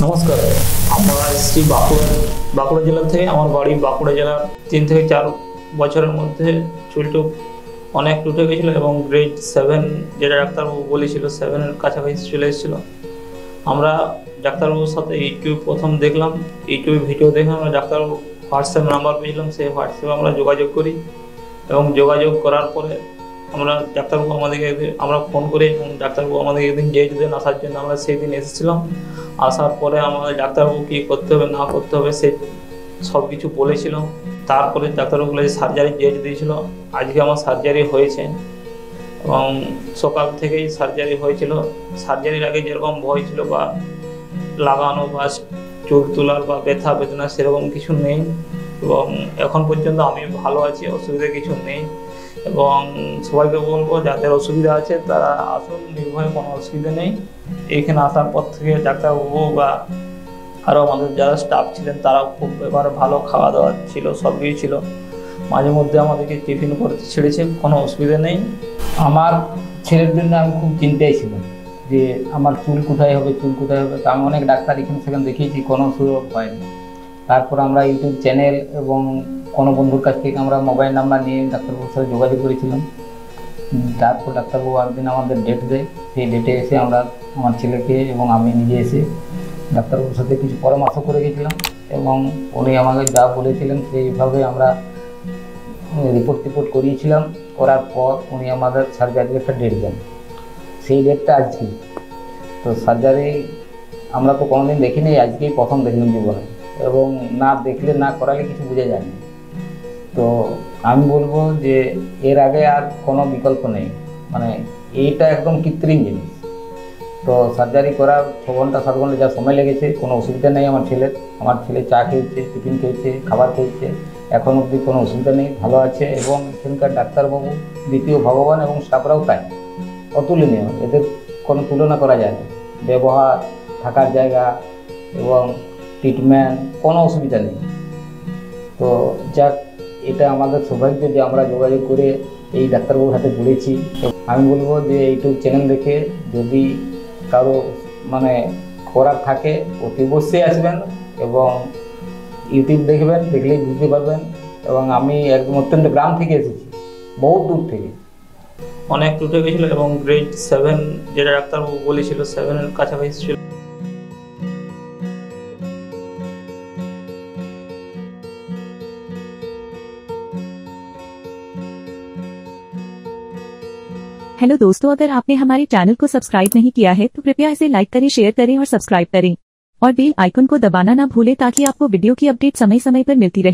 নমস্কার। আমরা এসেছি বাঁকুড়া জেলা থেকে। আমার বাড়ি বাঁকুড়া জেলার 3 থেকে 4 বছরের মধ্যে চুলটু অনেক টুটে গেছিলো এবং গ্রেড 7 যেটা ডাক্তারবাবু বলেছিল 7-এর কাছাকাছি চলে এসেছিলো। আমরা ডাক্তারবাবুর সাথে ইউটিউব প্রথম দেখলাম, ইউটিউবে ভিডিও দেখে আমরা ডাক্তারবাবু হোয়াটসঅ্যাপ নাম্বার পেয়েছিলাম, সেই হোয়াটসঅ্যাপে আমরা যোগাযোগ করি এবং যোগাযোগ করার পরে ডাক্তারবাবু আমরা ফোন করি এবং ডাক্তারবাবু আমাদের একদিন যেদিন আসার জন্য আমরা সেই দিন এসেছিলাম। আসার পরে আমাদের ডাক্তারবাবু কী করতে হবে না করতে হবে সে সব কিছু বলেছিল। তারপরে ডাক্তারবাবু সার্জারি ডেট দিয়েছিল। আজকে আমার সার্জারি হয়েছে এবং সকাল থেকেই সার্জারি হয়েছিল। সার্জারির আগে যেরকম ভয় ছিল বা লাগানো বা চুল তোলার বা ব্যথা বেদনা সেরকম কিছু নেই এবং এখন পর্যন্ত আমি ভালো আছি, অসুবিধা কিছু নেই। এবং সবাইকে বলবো যাদের অসুবিধা আছে তারা আসুন, নির্ভয়ে, কোনো অসুবিধা নেই। এইখানে আসার পর থেকে ডাক্তারবাবু বা আরও আমাদের যারা স্টাফ ছিলেন তারাও খুব এবার ভালো, খাওয়া দাওয়া ছিল, সব কিছু ছিল। মাঝে মধ্যে আমাদেরকে টিফিন করতে ছেড়েছে, কোনো অসুবিধা নেই। আমার ছেলের জন্য আমি খুব চিন্তায় ছিলাম যে আমার চুল কোথায় হবে। তো আমি অনেক ডাক্তার এখানে সেখানে দেখিয়েছি, কোনো সুযোগ হয়নি। তারপর আমরা ইউটিউব চ্যানেল এবং কোনো বন্ধুর কাছ থেকে আমরা মোবাইল নাম্বার নিয়ে ডাক্তারবাবুর সাথে যোগাযোগ করেছিলাম। তারপর ডাক্তারবাবু একদিন আমাদের ডেট দেয়, সেই ডেটে এসে আমরা আমার ছেলেকে এবং আমি নিজে এসে ডাক্তারবাবুর সাথে কিছু পরামর্শ করে গেছিলাম এবং উনি আমাকে যা বলেছিলেন সেইভাবে আমরা রিপোর্ট করিয়েছিলাম। করার পর উনি আমাদের সার্জারির একটা ডেট দেন, সেই ডেটটা আজকে। তো সার্জারি আমরা তো কোনোদিন দেখিনি, আজকেই প্রথম দেখলাম জীবনে, এবং না দেখলে না করালে কিছু বোঝা যায় না। তো আমি বলবো যে এর আগে আর কোনো বিকল্প নেই, মানে এইটা একদম কৃত্রিম জিনিস। তো সার্জারি করার 6 ঘন্টা 7 ঘন্টা যা সময় লেগেছে, কোনো অসুবিধা নেই আমার ছেলে চা খেয়েছে, টিফিন খেয়েছে, খাবার খেয়েছে, এখন অবধি কোনো অসুবিধা নেই, ভালো আছে। এবং এখানকার ডাক্তারবাবু দ্বিতীয় ভগবান এবং স্টাফরাও তাই অতুলনীয়, এদের কোনো তুলনা করা যায় না। ব্যবহার, থাকার জায়গা এবং ট্রিটমেন্ট, কোনো অসুবিধা নেই। তো যাক, এটা আমাদের সৌভাগ্য যে আমরা যোগাযোগ করে এই ডাক্তারবাবুর হাতে পড়েছি। আমি বলবো যে ইউটিউব চ্যানেল দেখে যদি কারো করার থাকে অতি অবশ্যই আসবেন এবং ইউটিউব দেখবেন, দেখলেই বুঝতে পারবেন। এবং আমি একদম অত্যন্ত গ্রাম থেকে এসেছি, বহুত দূর থেকে। অনেক টুটে গেছিলো এবং গ্রেড 7 যেটা ডাক্তারবাবু বলেছিল 7-এর কাছাকাছি ছিল। हेलो दोस्तों, अगर आपने हमारे चैनल को सब्सक्राइब नहीं किया है तो कृपया इसे लाइक करें, शेयर करें और सब्सक्राइब करें और बेल आइकन को दबाना ना भूलें ताकि आपको वीडियो की अपडेट समय समय पर मिलती रहे।